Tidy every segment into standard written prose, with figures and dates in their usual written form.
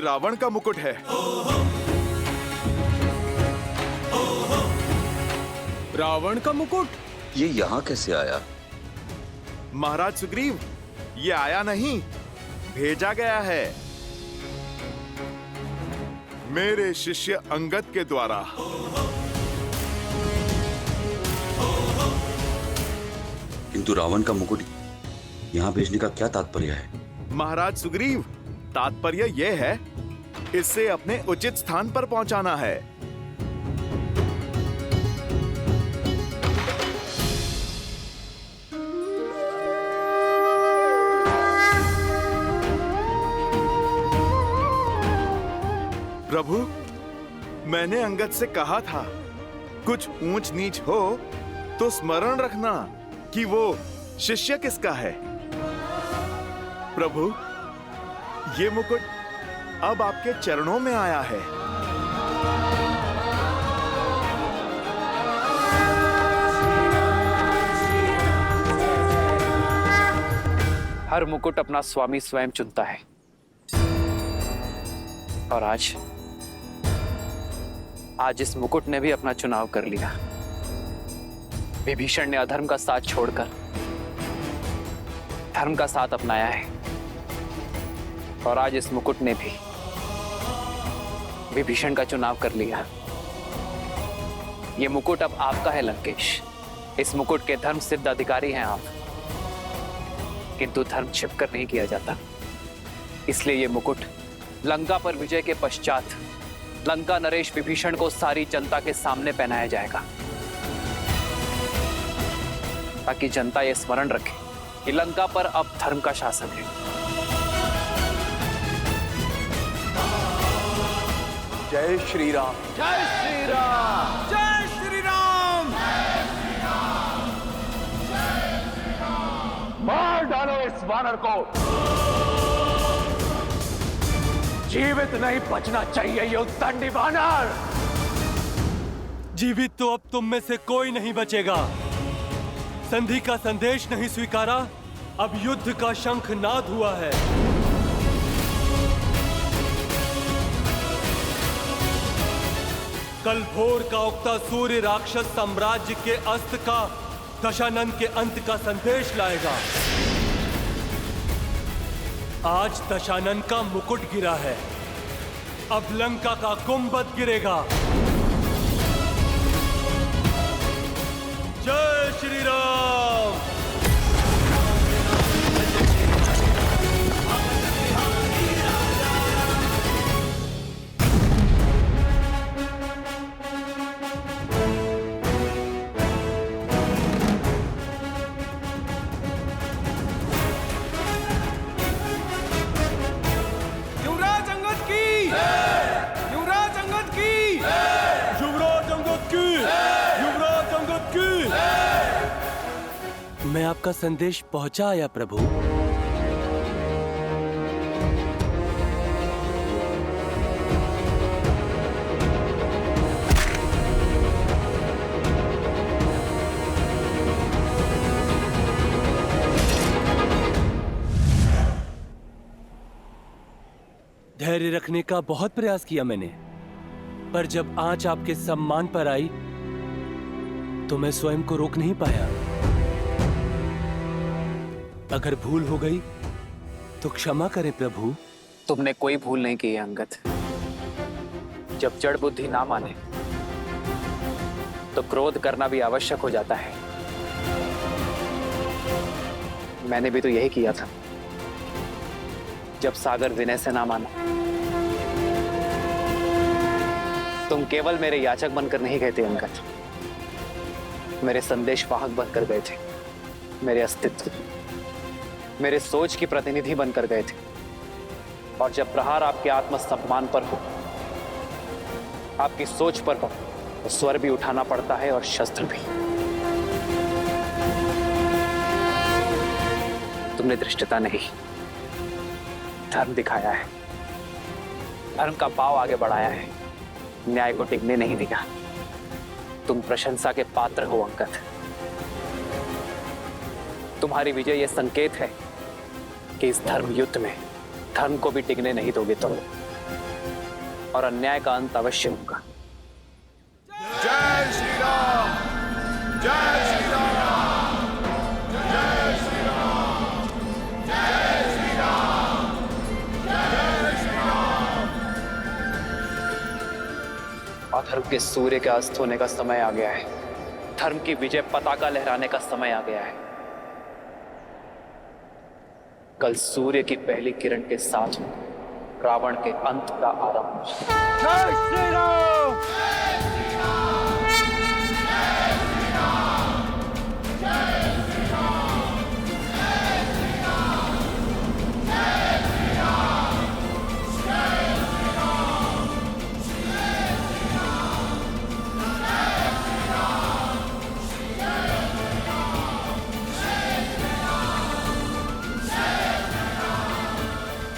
रावण का मुकुट है। रावण का मुकुट? ये यहाँ कैसे आया? महाराज सुग्रीव, ये आया नहीं, भेजा गया है मेरे शिष्य अंगद के द्वारा। किंतु रावण का मुकुट यहाँ भेजने का क्या तात्पर्य है? महाराज सुग्रीव, तात्पर्य यह है, इसे अपने उचित स्थान पर पहुंचाना है। प्रभु, मैंने अंगद से कहा था, कुछ ऊंच नीच हो तो स्मरण रखना कि वो शिष्य किसका है। प्रभु, ये मुकुट अब आपके चरणों में आया है। हर मुकुट अपना स्वामी स्वयं चुनता है, और आज इस मुकुट ने भी अपना चुनाव कर लिया। विभीषण ने अधर्म का साथ छोड़कर धर्म का साथ अपनाया है, और आज इस मुकुट ने भी विभीषण का चुनाव कर लिया। ये मुकुट अब आपका है लंकेश। इस मुकुट के धर्म सिद्ध अधिकारी हैं आप, किंतु धर्म छिपकर नहीं किया जाता। इसलिए ये मुकुट लंका पर विजय के पश्चात लंका नरेश विभीषण को सारी जनता के सामने पहनाया जाएगा, ताकि जनता ये स्मरण रखे कि लंका पर अब धर्म का शासन है। जय श्री राम। जय श्री राम। जय श्री राम। मार डालो इस वानर को। जीवित नहीं बचना चाहिए ये उद्दंडी वानर। जीवित तो अब तुम में से कोई नहीं बचेगा। संधि का संदेश नहीं स्वीकारा, अब युद्ध का शंख नाद हुआ है। कल भोर का उगता सूर्य राक्षस साम्राज्य के अस्त का, दशानन के अंत का संदेश लाएगा। आज दशानन का मुकुट गिरा है, अब लंका का गुंबद गिरेगा। जय श्री राम। युवराज अंगद की। युवराज अंगद की। युवराज अंगद की। युवराज अंगद की। मैं आपका संदेश पहुंचाया प्रभु। धैर्य रखने का बहुत प्रयास किया मैंने, पर जब आंच आपके सम्मान पर आई तो मैं स्वयं को रोक नहीं पाया। अगर भूल हो गई तो क्षमा करें प्रभु। तुमने कोई भूल नहीं की है अंगद। जब जड़ बुद्धि ना माने तो क्रोध करना भी आवश्यक हो जाता है। मैंने भी तो यही किया था जब सागर विनय से ना माना। तुम केवल मेरे याचक बनकर नहीं गए थे अंगद, मेरे संदेश वाहक बनकर गए थे। मेरे अस्तित्व, मेरे सोच की प्रतिनिधि बनकर गए थे। और जब प्रहार आपके आत्मसम्मान पर हो, आपकी सोच पर हो, तो स्वर भी उठाना पड़ता है और शस्त्र भी। तुमने धृष्टता नहीं, धर्म दिखाया है। धर्म का पाव आगे बढ़ाया है, न्याय को टिकने नहीं दिया। तुम प्रशंसा के पात्र हो अंगद। तुम्हारी विजय यह संकेत है कि इस धर्म युद्ध में धर्म को भी टिकने नहीं दोगे तुम। और अन्याय का अंत अवश्य होगा। जय श्री राम, जय श्री राम, जय श्री राम, जय श्री राम, जय श्री राम। अधर्म के सूर्य के अस्त होने का समय आ गया है। धर्म की विजय पताका लहराने का समय आ गया है। कल सूर्य की पहली किरण के साथ रावण के अंत का आरंभ। जय श्री राम।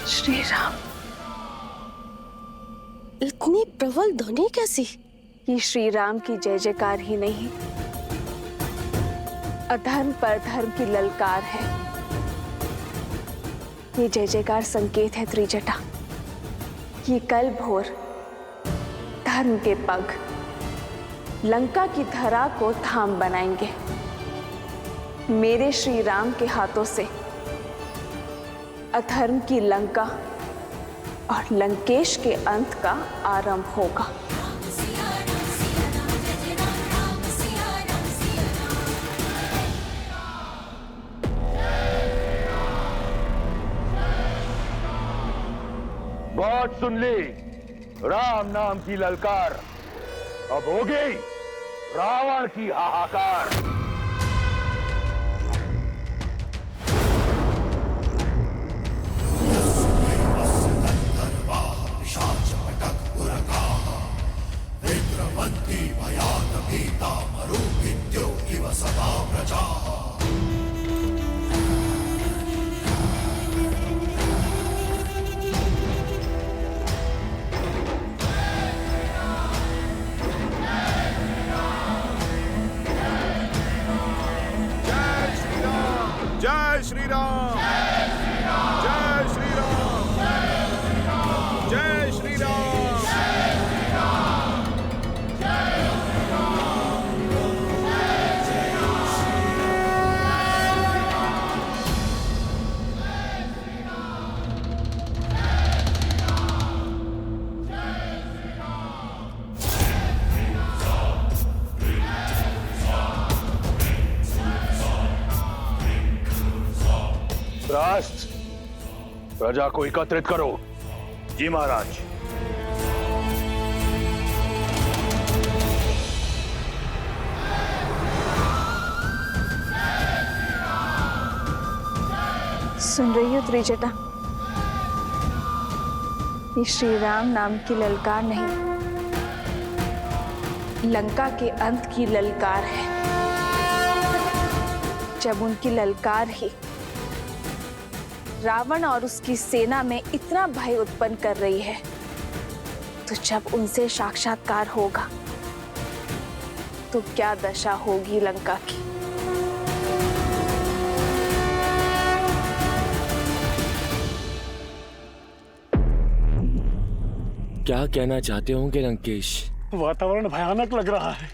श्री राम, इतनी प्रबल ध्वनि कैसी? ये श्री राम की जय जयकार ही नहीं, अधर्म पर धर्म की ललकार है। ये जय जयकार संकेत है त्रिजटा। ये कल भोर धर्म के पग लंका की धरा को धाम बनाएंगे। मेरे श्री राम के हाथों से अधर्म की लंका और लंकेश के अंत का आरंभ होगा। बहुत सुन ली राम नाम की ललकार, अब होगी रावण की हाहाकार। जय श्री राम, जय श्री राम, जय श्री राम। राष्ट्र प्रजा को एकत्रित करो। जी महाराज। सुन रही हो त्रिजटा? ये श्री राम नाम की ललकार नहीं, लंका के अंत की ललकार है। जब उनकी ललकार ही रावण और उसकी सेना में इतना भय उत्पन्न कर रही है, तो जब उनसे साक्षात्कार होगा तो क्या दशा होगी लंका की। क्या कहना चाहते होंगे लंकेश? वातावरण भयानक लग रहा है।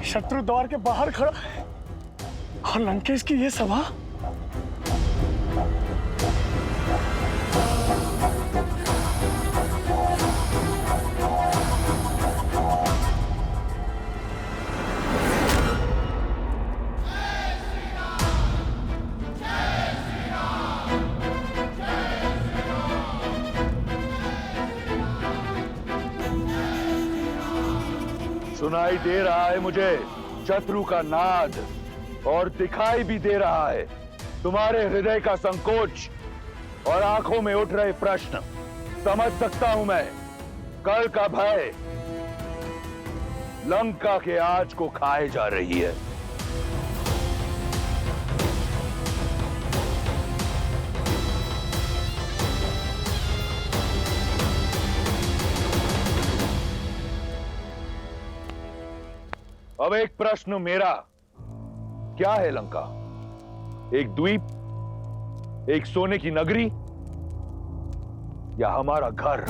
शत्रु द्वार के बाहर खड़ा है और लंकेश की ये सभा। सुनाई दे रहा है मुझे शत्रु का नाद, और दिखाई भी दे रहा है तुम्हारे हृदय का संकोच और आंखों में उठ रहे प्रश्न। समझ सकता हूं मैं, कल का भय लंका के आज को खाए जा रही है। अब एक प्रश्न मेरा, क्या है लंका? एक द्वीप, एक सोने की नगरी, या हमारा घर।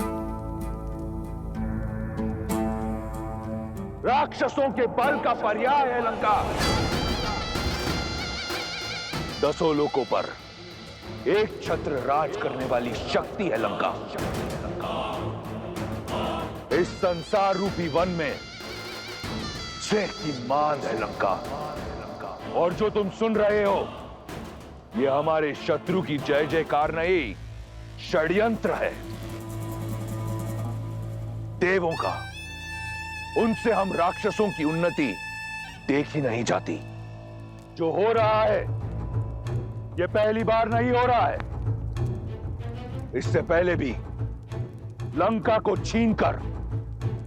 राक्षसों के बल का पर्याय है लंका। 10 लोकों पर एक छत्र राज करने वाली शक्ति है लंका। इस संसार रूपी वन में शेर की मान है लंका। और जो तुम सुन रहे हो, ये हमारे शत्रु की जय जयकार नहीं, षड्यंत्र है देवों का। उनसे हम राक्षसों की उन्नति देखी नहीं जाती। जो हो रहा है ये पहली बार नहीं हो रहा है। इससे पहले भी लंका को छीनकर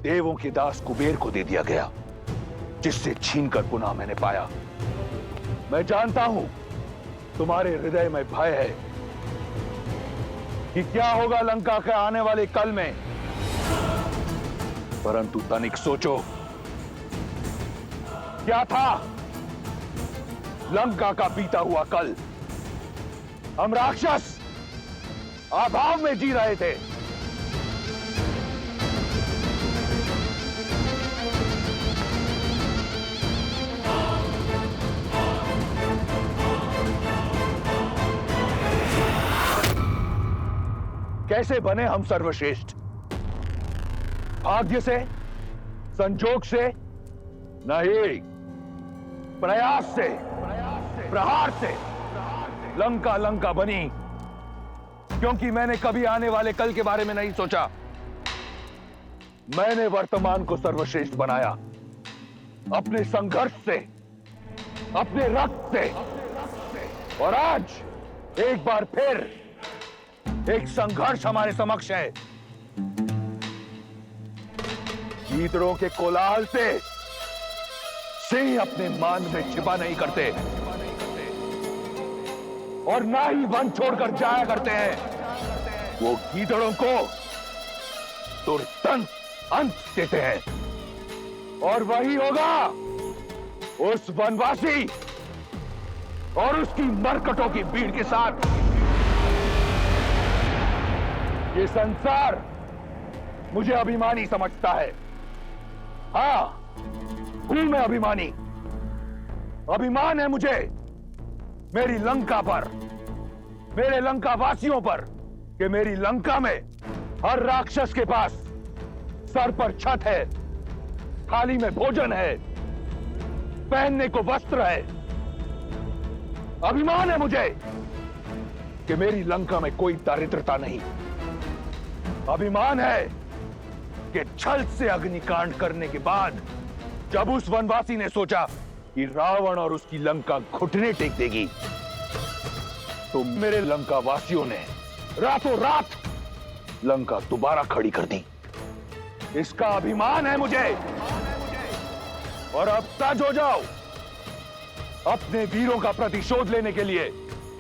देवों के दास कुबेर को दे दिया गया, जिससे छीनकर पुनः मैंने पाया। मैं जानता हूं तुम्हारे हृदय में भय है कि क्या होगा लंका के आने वाले कल में, परंतु तनिक सोचो, क्या था लंका का बीता हुआ कल? हम राक्षस अभाव में जी रहे थे। कैसे बने हम सर्वश्रेष्ठ? भाग्य से, संजोग से नहीं, प्रयास से, प्रहार से लंका लंका बनी। क्योंकि मैंने कभी आने वाले कल के बारे में नहीं सोचा। मैंने वर्तमान को सर्वश्रेष्ठ बनाया अपने संघर्ष से, अपने रक्त से। और आज एक बार फिर एक संघर्ष हमारे समक्ष है। गीदड़ों के कोलाहल से सिंह अपने मान में छिपा नहीं करते और ना ही वन छोड़कर जाया करते हैं। वो गीदड़ों को तुरंत अंत देते हैं। और वही होगा उस वनवासी और उसकी मरकटों की भीड़ के साथ। ये संसार मुझे अभिमानी समझता है। हाँ, हूं मैं अभिमानी। अभिमान है मुझे मेरी लंका पर, मेरे लंका वासियों पर, कि मेरी लंका में हर राक्षस के पास सर पर छत है, थाली में भोजन है, पहनने को वस्त्र है। अभिमान है मुझे कि मेरी लंका में कोई दारिद्रता नहीं। अभिमान है कि छल से अग्निकांड करने के बाद जब उस वनवासी ने सोचा कि रावण और उसकी लंका घुटने टेक देगी, तो मेरे लंका वासियों ने रातों रात लंका दोबारा खड़ी कर दी। इसका अभिमान है मुझे। और अब सज हो जाओ अपने वीरों का प्रतिशोध लेने के लिए,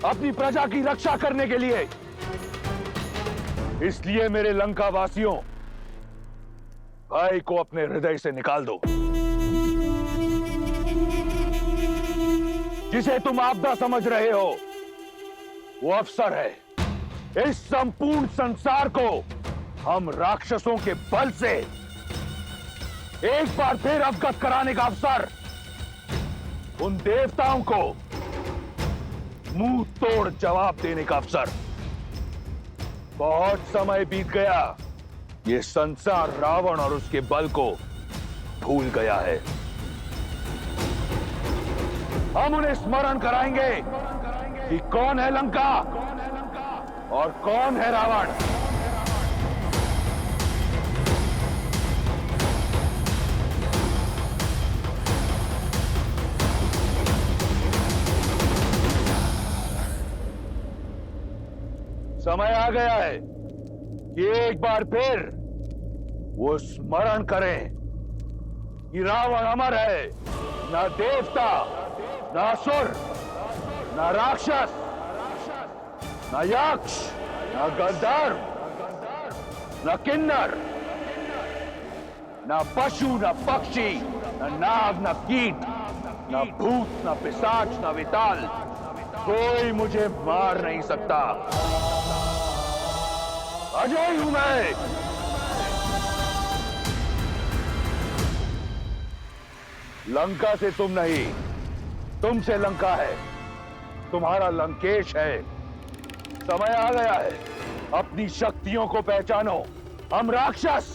अपनी प्रजा की रक्षा करने के लिए। इसलिए मेरे लंका वासियों, भाई को अपने हृदय से निकाल दो। जिसे तुम आपदा समझ रहे हो, वो अवसर है। इस संपूर्ण संसार को हम राक्षसों के बल से एक बार फिर अवगत कराने का अवसर। उन देवताओं को मुंह तोड़ जवाब देने का अवसर। बहुत समय बीत गया, ये संसार रावण और उसके बल को भूल गया है। हम उन्हें स्मरण कराएंगे कि कौन है लंका और कौन है रावण। समय आ गया है कि एक बार फिर वो स्मरण करें कि रावण अमर है। ना देवता, ना असुर, ना राक्षस, ना यक्ष, ना गंधर्व, ना किन्नर, ना पशु, ना पक्षी, ना नाग, ना कीट, ना भूत, ना पिशाच, ना विताल, कोई मुझे मार नहीं सकता। अजय हूं मैं। लंका से तुम नहीं, तुमसे लंका है। तुम्हारा लंकेश है। समय आ गया है, अपनी शक्तियों को पहचानो। हम राक्षस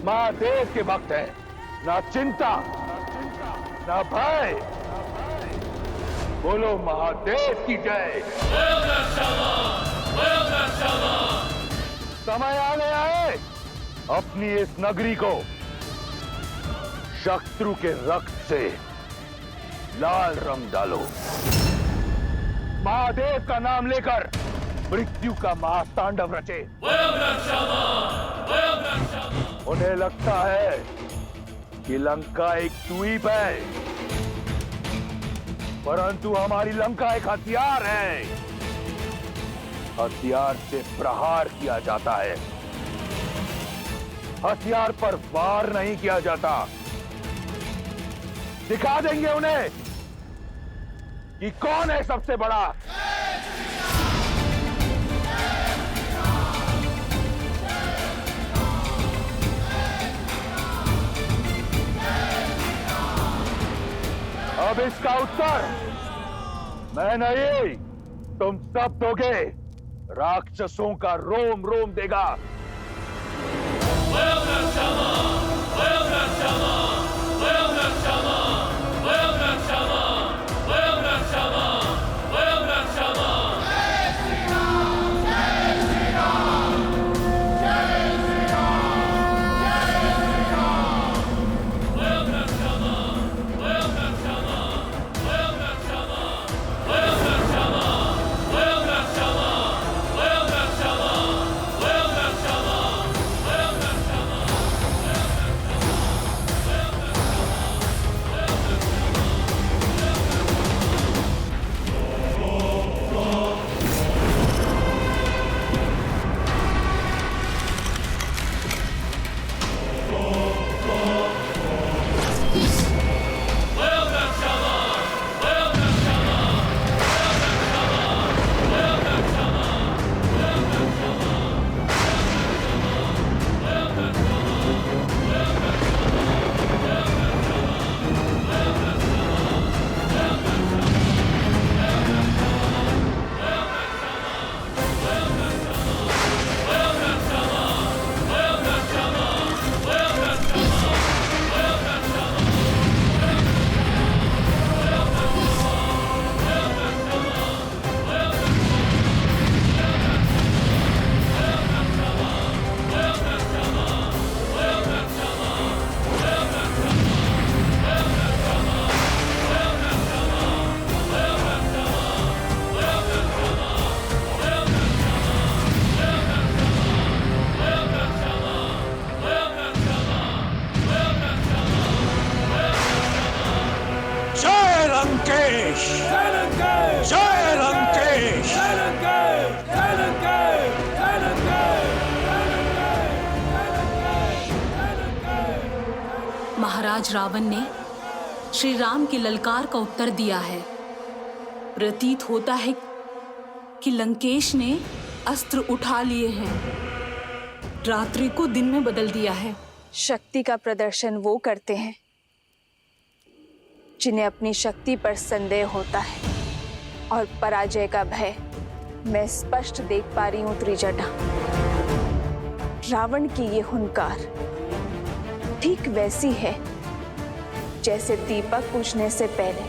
महादेव के भक्त हैं। ना चिंता, ना भय। बोलो महादेव की जय। समय आ गया है, अपनी इस नगरी को शत्रु के रक्त से लाल रंग डालो। महादेव का नाम लेकर मृत्यु का महातांडव रचे। उन्हें लगता है कि लंका एक द्वीप है, परंतु हमारी लंका एक हथियार है। हथियार से प्रहार किया जाता है, हथियार पर वार नहीं किया जाता। दिखा देंगे उन्हें कि कौन है सबसे बड़ा। अब इसका उत्तर मैं नहीं, तुम सब दोगे। राक्षसों का रोम रोम देगा। महाराज रावण ने श्री राम की ललकार का उत्तर दिया है। प्रतीत होता है कि लंकेश ने अस्त्र उठा लिए हैं, रात्रि को दिन में बदल दिया है। शक्ति का प्रदर्शन वो करते हैं जिन्हें अपनी शक्ति पर संदेह होता है, और पराजय का भय मैं स्पष्ट देख पा रही हूं त्रिजटा। रावण की ये हुंकार ठीक वैसी है जैसे दीपक बुझने से पहले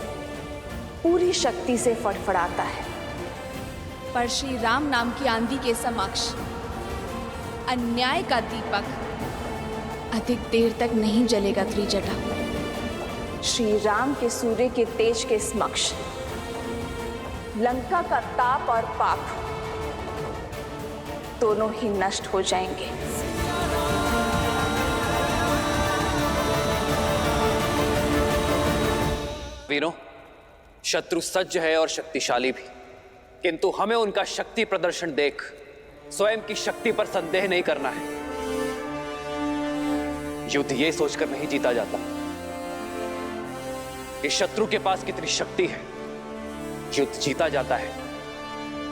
पूरी शक्ति से फड़फड़ाता है। पर श्री राम नाम की आंधी के समक्ष अन्याय का दीपक अधिक देर तक नहीं जलेगा त्रिजटा। श्री राम के सूर्य के तेज के समक्ष लंका का ताप और पाप दोनों ही नष्ट हो जाएंगे। वीरों, शत्रु सज्ज है और शक्तिशाली भी, किंतु हमें उनका शक्ति प्रदर्शन देख स्वयं की शक्ति पर संदेह नहीं करना है। युद्ध ये सोचकर नहीं जीता जाता कि शत्रु के पास कितनी शक्ति है। युद्ध जीता जाता है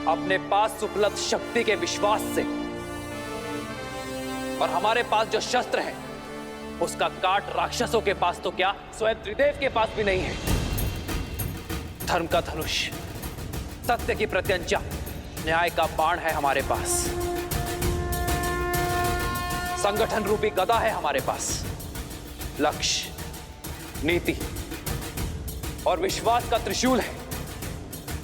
अपने पास उपलब्ध शक्ति के विश्वास से, और हमारे पास जो शस्त्र है उसका काट राक्षसों के पास तो क्या, स्वयं त्रिदेव के पास भी नहीं है। धर्म का धनुष, सत्य की प्रत्यंचा, न्याय का बाण है हमारे पास। संगठन रूपी गदा है हमारे पास। लक्ष्य, नीति और विश्वास का त्रिशूल है,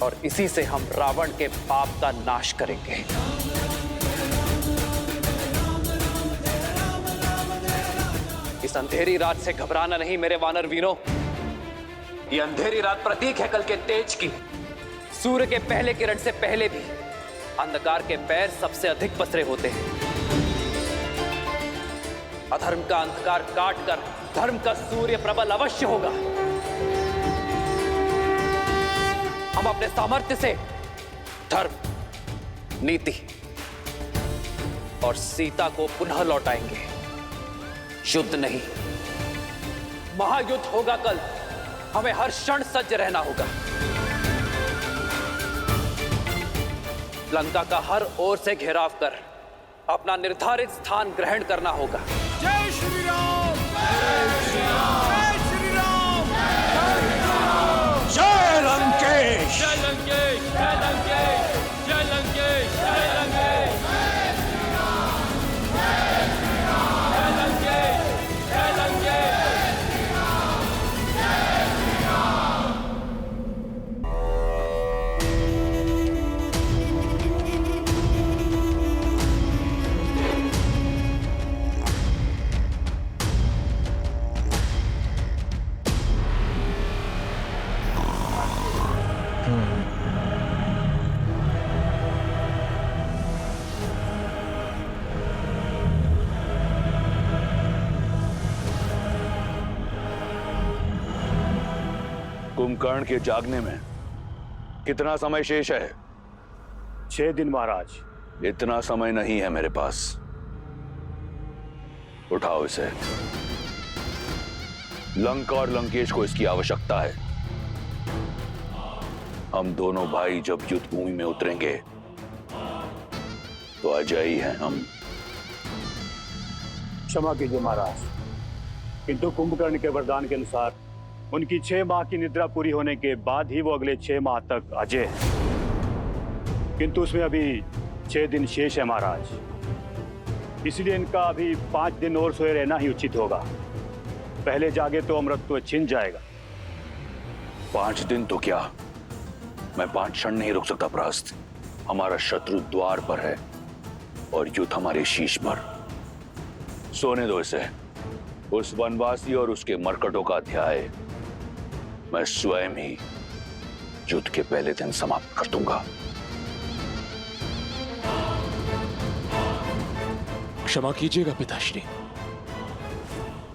और इसी से हम रावण के पाप का नाश करेंगे। इस अंधेरी रात से घबराना नहीं मेरे वानर वीरों। ये अंधेरी रात प्रतीक है कल के तेज की। सूर्य के पहले किरण से पहले भी अंधकार के पैर सबसे अधिक पसरे होते हैं। अधर्म का अंधकार काटकर धर्म का सूर्य प्रबल अवश्य होगा। हम अपने सामर्थ्य से धर्म, नीति और सीता को पुनः लौटाएंगे। युद्ध नहीं, महायुद्ध होगा कल। हमें हर क्षण सज्ज रहना होगा। लंका का हर ओर से घेराव कर अपना निर्धारित स्थान ग्रहण करना होगा। जय श्री राम, जय श्री राम, जय श्री राम, जय लंकेश, जय लंकेश, जय लंकेश, जय लंकेश, जय लंकेश, जय लंकेश, जय लंकेश। कुंभकर्ण के जागने में कितना समय शेष है? 6 दिन महाराज। इतना समय नहीं है मेरे पास। उठाओ इसे। लंका और लंकेश को इसकी आवश्यकता है। हम दोनों भाई जब युद्ध भूमि में उतरेंगे तो अजय ही हैं हम। क्षमा कीजिए महाराज, किंतु कुंभकर्ण के वरदान के अनुसार उनकी 6 माह की निद्रा पूरी होने के बाद ही वो अगले 6 माह तक अजय है। किंतु उसमें अभी 6 दिन शेष है महाराज। इसलिए इनका अभी 5 दिन और सोए रहना ही उचित होगा। पहले जागे तो अमृतत्व छिन जाएगा। 5 दिन तो क्या, मैं 5 क्षण नहीं रुक सकता प्रहस्त। हमारा शत्रु द्वार पर है और युद्ध हमारे शीश पर। सोने दो इसे। उस वनवासी और उसके मरकटों का अध्याय मैं स्वयं ही युद्ध के पहले दिन समाप्त कर दूंगा। क्षमा कीजिएगा पिताश्री,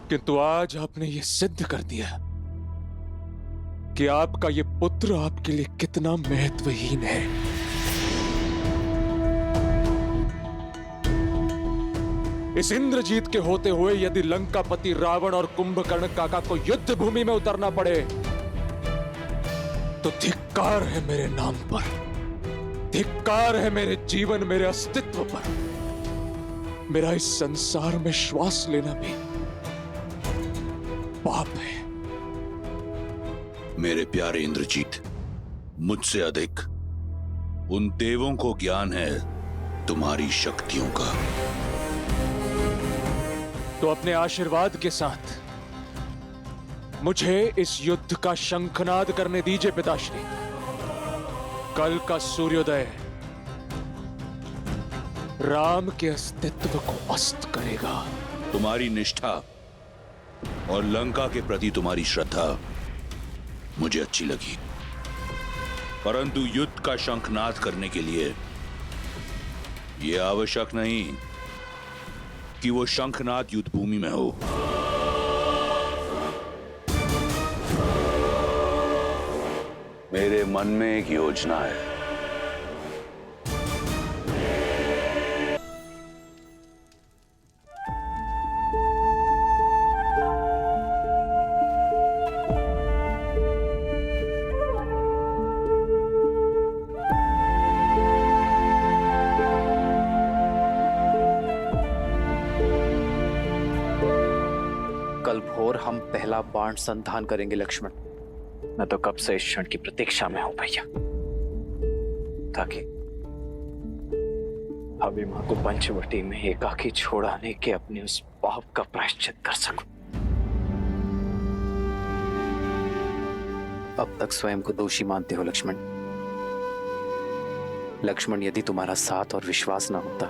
किंतु आज आपने ये सिद्ध कर दिया कि आपका ये पुत्र आपके लिए कितना महत्वहीन है। इस इंद्रजीत के होते हुए यदि लंकापति रावण और कुंभकर्ण काका को युद्ध भूमि में उतरना पड़े तो धिक्कार है मेरे नाम पर, धिक्कार है मेरे जीवन, मेरे अस्तित्व पर। मेरा इस संसार में श्वास लेना भी पाप है। मेरे प्यारे इंद्रजीत, मुझसे अधिक उन देवों को ज्ञान है तुम्हारी शक्तियों का। तो अपने आशीर्वाद के साथ मुझे इस युद्ध का शंखनाद करने दीजिए पिताश्री। कल का सूर्योदय राम के अस्तित्व को अस्त करेगा। तुम्हारी निष्ठा और लंका के प्रति तुम्हारी श्रद्धा मुझे अच्छी लगी, परंतु युद्ध का शंखनाद करने के लिए यह आवश्यक नहीं कि वो शंखनाद युद्ध भूमि में हो। मेरे मन में एक योजना है। कल भोर हम पहला बाण संधान करेंगे लक्ष्मण। मैं तो कब से इस क्षण की प्रतीक्षा में हूं भैया, ताकि अभिमा को पंचवटी में एकाकी छोड़ाने के अपने उस पाप का प्रायश्चित कर सकूं। अब तक स्वयं को दोषी मानते हो लक्ष्मण। लक्ष्मण, यदि तुम्हारा साथ और विश्वास ना होता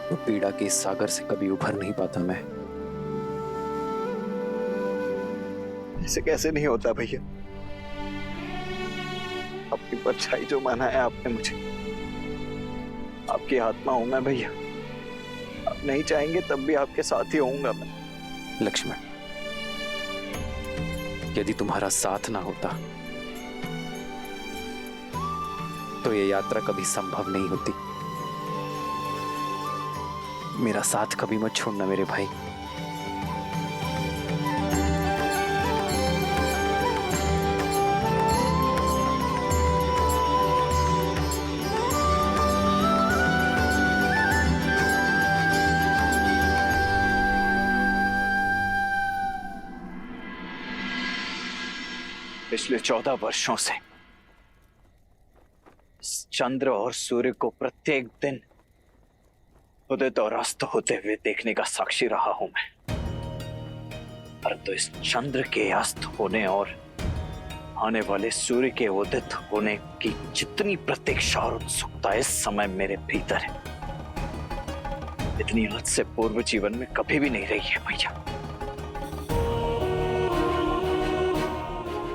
तो पीड़ा के इस सागर से कभी उभर नहीं पाता मैं। ऐसे कैसे नहीं होता भैया? अपनी परछाई जो माना है आपने मुझे, आपकी आत्मा हूं मैं भैया। आप नहीं चाहेंगे तब भी आपके साथ ही होऊंगा मैं। लक्ष्मण, यदि तुम्हारा साथ ना होता तो ये यात्रा कभी संभव नहीं होती। मेरा साथ कभी मत छोड़ना मेरे भाई। पिछले 14 वर्षों से चंद्र और सूर्य को प्रत्येक दिन उदित और अस्त होते हुए देखने का साक्षी रहा हूं मैं, परंतु इस चंद्र के अस्त होने और आने वाले सूर्य के उदित होने की जितनी प्रतीक्षा और उत्सुकता इस समय मेरे भीतर है, इतनी आज से पूर्व जीवन में कभी भी नहीं रही है भैया।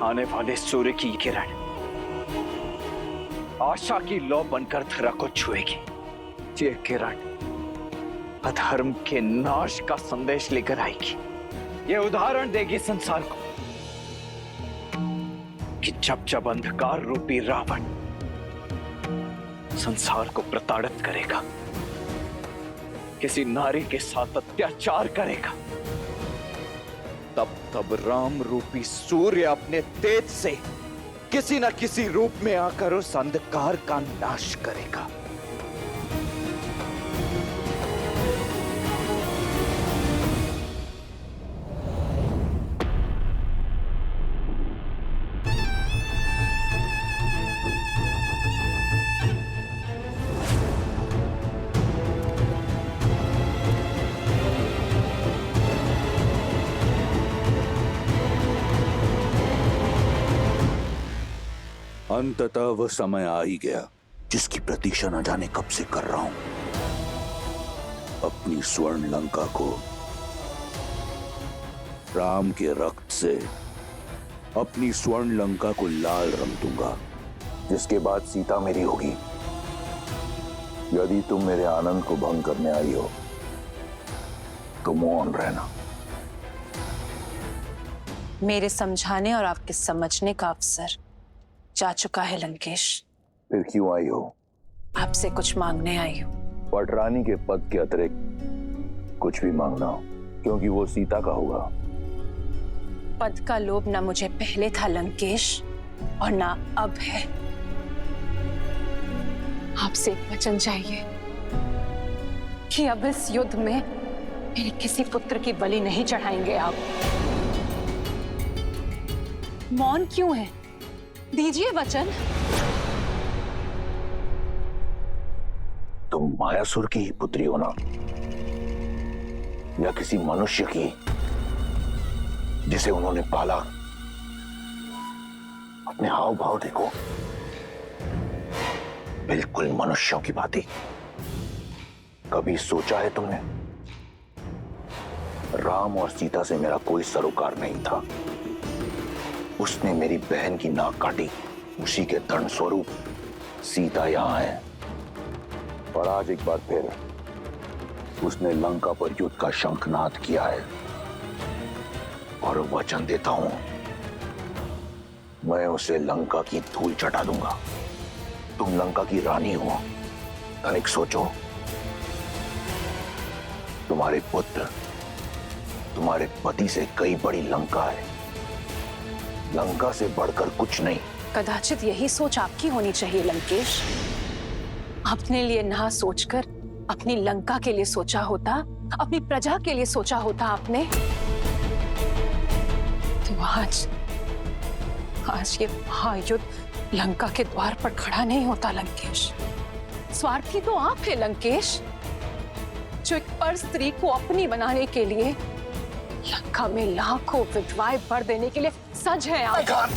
आने वाले सूर्य की किरण आशा की लौ बनकर धरा को छुएगी। ये किरण अधर्म के नाश का संदेश लेकर आएगी। ये उदाहरण देगी संसार को कि जब जब अंधकार रूपी रावण संसार को प्रताड़ित करेगा, किसी नारी के साथ अत्याचार करेगा, तब तब राम रूपी सूर्य अपने तेज से किसी न किसी रूप में आकर उस अंधकार का नाश करेगा। अंततः वह समय आ ही गया जिसकी प्रतीक्षा न जाने कब से कर रहा हूं। अपनी स्वर्ण लंका को राम के रक्त से, अपनी स्वर्ण लंका को लाल रंग दूंगा, जिसके बाद सीता मेरी होगी। यदि तुम मेरे आनंद को भंग करने आई हो तो मौन रहना। मेरे समझाने और आपके समझने का अवसर जा चुका है लंकेश। फिर क्यों आई हो? आपसे कुछ मांगने आई हूँ। पटरानी के पद के अतिरिक्त कुछ भी मांगना हो, क्योंकि वो सीता का होगा। पद का लोभ ना मुझे पहले था लंकेश, और ना अब है। आपसे एक वचन चाहिए कि अब इस युद्ध में मेरे किसी पुत्र की बलि नहीं चढ़ाएंगे आप। मौन क्यों है? दीजिए वचन। तुम मायासुर की ही पुत्री हो ना, या किसी मनुष्य की जिसे उन्होंने पाला? अपने हाव भाव देखो, बिल्कुल मनुष्यों की भांति। कभी सोचा है तुमने? राम और सीता से मेरा कोई सरोकार नहीं था। उसने मेरी बहन की नाक काटी, उसी के दंड स्वरूप सीता यहां है। और आज एक बार फिर उसने लंका पर युद्ध का शंखनाद किया है। और वचन देता हूं, मैं उसे लंका की धूल चटा दूंगा। तुम लंका की रानी हो, तनिक सोचो। तुम्हारे पुत्र, तुम्हारे पति से कई बड़ी लंका है। लंका से बढ़कर कुछ नहीं। कदाचित यही सोच आपकी होनी चाहिए लंकेश। अपने लिए ना सोचकर अपनी लंका के लिए सोचा होता अपनी प्रजा के लिए सोचा होता आपने तो आज ये महायुद्ध लंका के द्वार पर खड़ा नहीं होता लंकेश। स्वार्थी तो आप है लंकेश, जो एक पर स्त्री को अपनी बनाने के लिए लंका में लाखों विधवाएं भर देने के लिए सज है आप।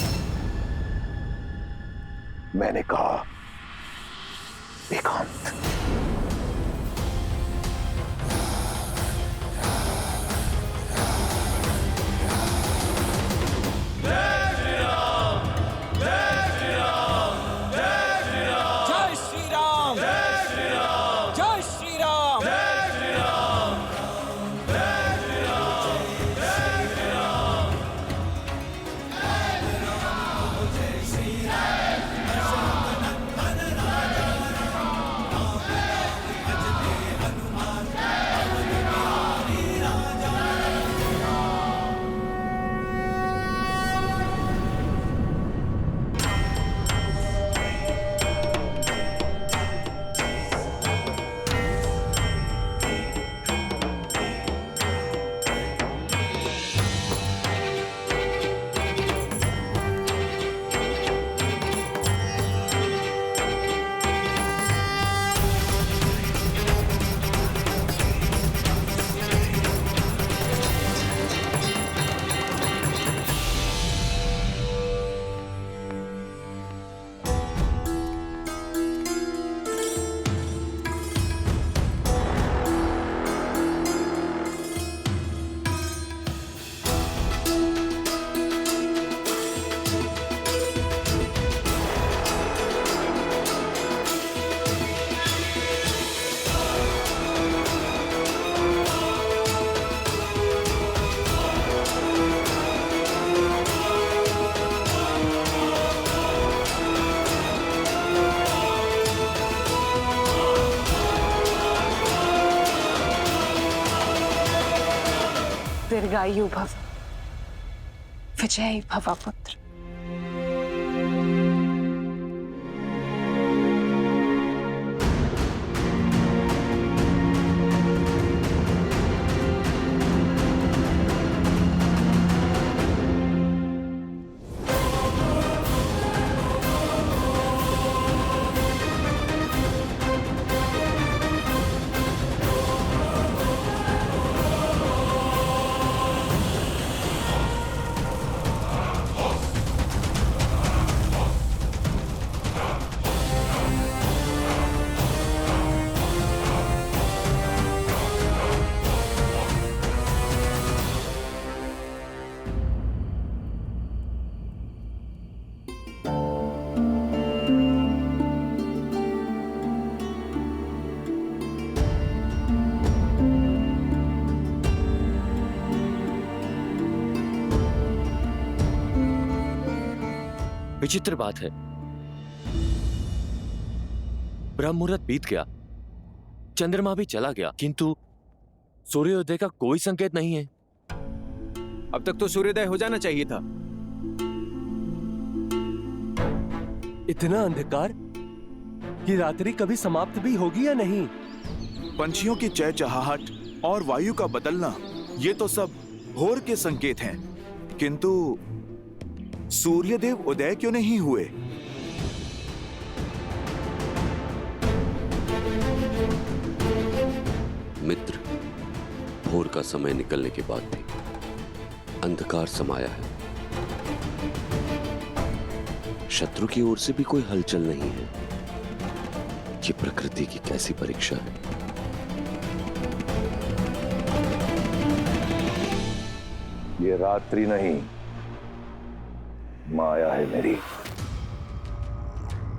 मैंने कहा एकांत। दीर्घायु भव, विजयी भव पुत्र। विचित्र बात है, ब्रह्म मुहूर्त बीत गया, चंद्रमा भी चला गया, किंतु सूर्योदय का कोई संकेत नहीं है। अब तक तो सूर्योदय हो जाना चाहिए था। इतना अंधकार कि रात्रि कभी समाप्त भी होगी या नहीं? पंछियों की चहचहाहट और वायु का बदलना, ये तो सब भोर के संकेत हैं, किंतु सूर्यदेव उदय क्यों नहीं हुए? मित्र, भोर का समय निकलने के बाद भी अंधकार समाया है। शत्रु की ओर से भी कोई हलचल नहीं है। ये प्रकृति की कैसी परीक्षा है। ये रात्रि नहीं, माया है मेरी।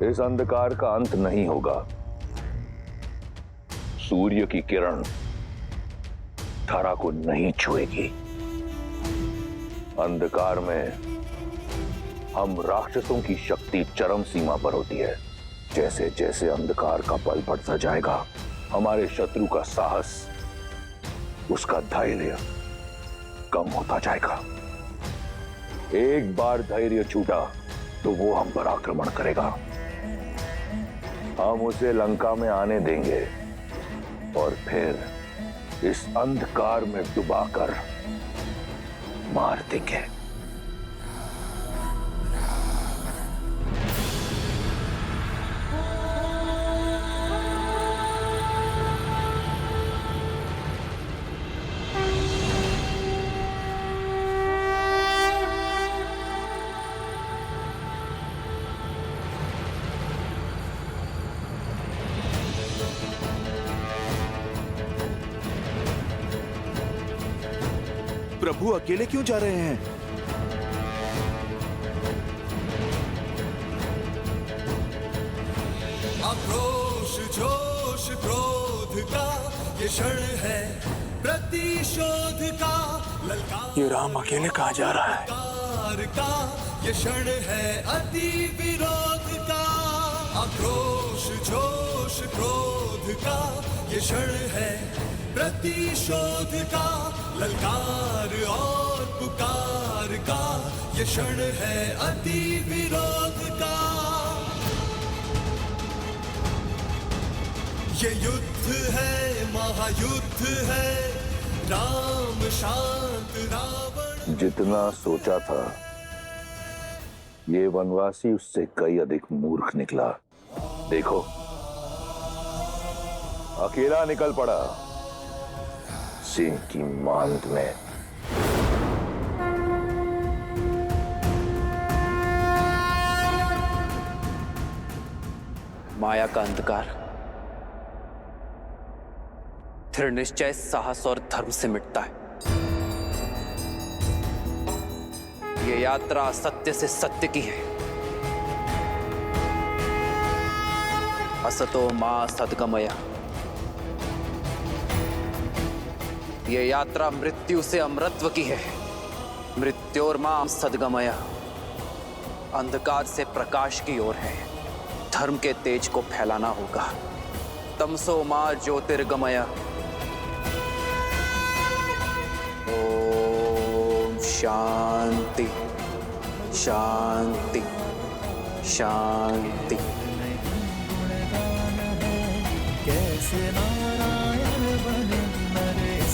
इस अंधकार का अंत नहीं होगा। सूर्य की किरण धरा को नहीं छुएगी। अंधकार में हम राक्षसों की शक्ति चरम सीमा पर होती है। जैसे जैसे अंधकार का बल बढ़ता जाएगा, हमारे शत्रु का साहस, उसका धैर्य कम होता जाएगा। एक बार धैर्य छूटा तो वो हम पर आक्रमण करेगा। हम उसे लंका में आने देंगे और फिर इस अंधकार में डुबाकर मार देंगे। प्रभु अकेले क्यों जा रहे हैं? आक्रोश जोश क्रोध का ये क्षण है, प्रतिशोध का ललकार। ये राम अकेले कहाँ जा रहा है? का ये क्षण है, अति विरोध का। आक्रोश जोश क्रोध का ये क्षण है, प्रतिशोध का ललकार और पुकार का ये क्षण है, अति विरोध का। ये युद्ध है, महायुद्ध है, राम शांत रावण। जितना सोचा था ये वनवासी उससे कई अधिक मूर्ख निकला। देखो, अकेला निकल पड़ा सिंह की मांद में। माया का अंधकार दृढ़ निश्चय, साहस और धर्म से मिटता है। ये यात्रा सत्य से सत्य की है। असतो मां सद्गमय। ये यात्रा मृत्यु से अमरत्व की है। मृत्योर मां सद्गमय। अंधकार से प्रकाश की ओर है। धर्म के तेज को फैलाना होगा। तमसो मां ज्योतिर्गमय। ओम शांति शांति शांति। कैसे नारायण बने नरेश।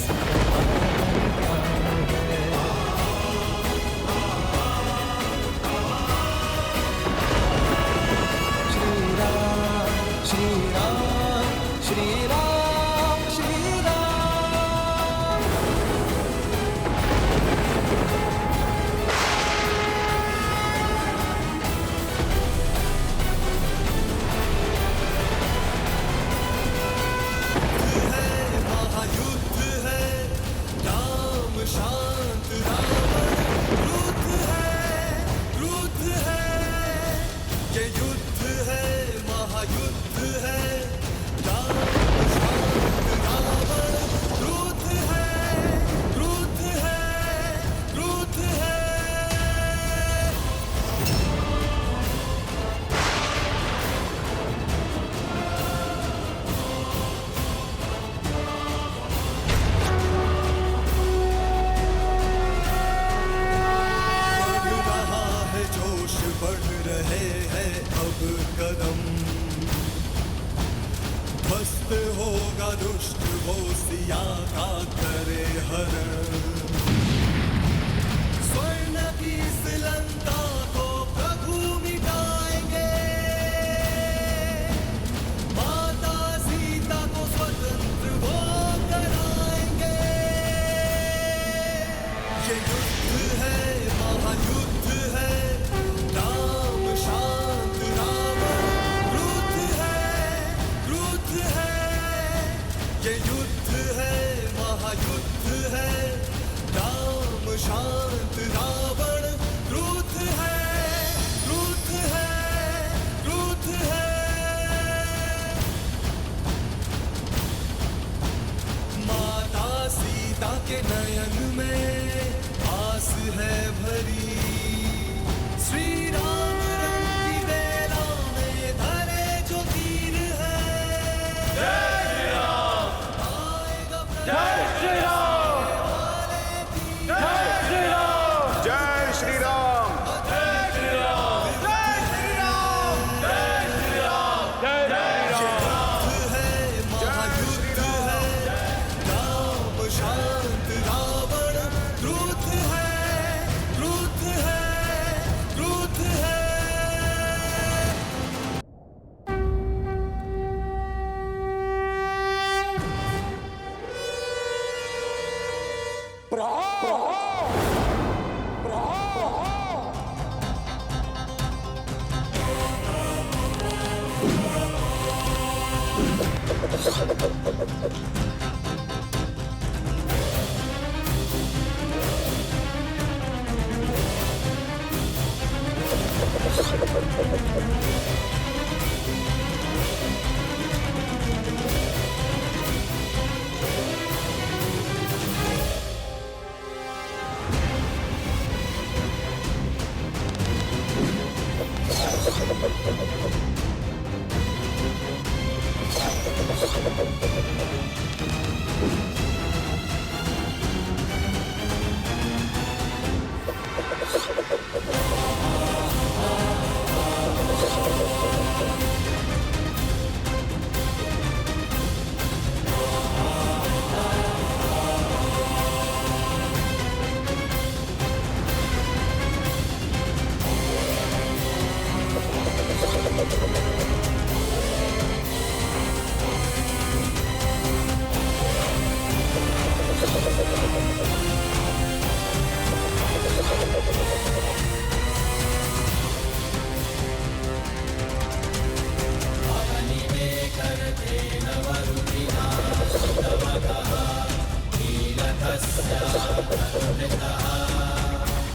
श्री राम श्री राम श्री राम श्री राम। महायुद्ध है, राम शांत रावण क्रुद्ध है। ये युद्ध है, महायुद्ध है, राम शांत रावण क्रुद्ध है क्रुद्ध है। बढ़ रहा है जोश, बढ़ रहे हैं अब कदम। ध्वस्त होगा दुष्ट वो सिया का करे हरण। स्वर्ण की इस लंका को प्रभु मिटाएंगे। माता सीता को स्वतंत्र वो कराएंगे। ये युद्ध है, महायुद्ध है, राम शांत रावण क्रुद्ध है। ये युद्ध है, महायुद्ध है, राम शांत रावण क्रुद्ध है। माता सीता के नयन में आस है भरी। श्री राम रंग की बेला में धरे जो तीर है। जय श्री राम। जय श्री राम। जय श्री राम। जय Thank you.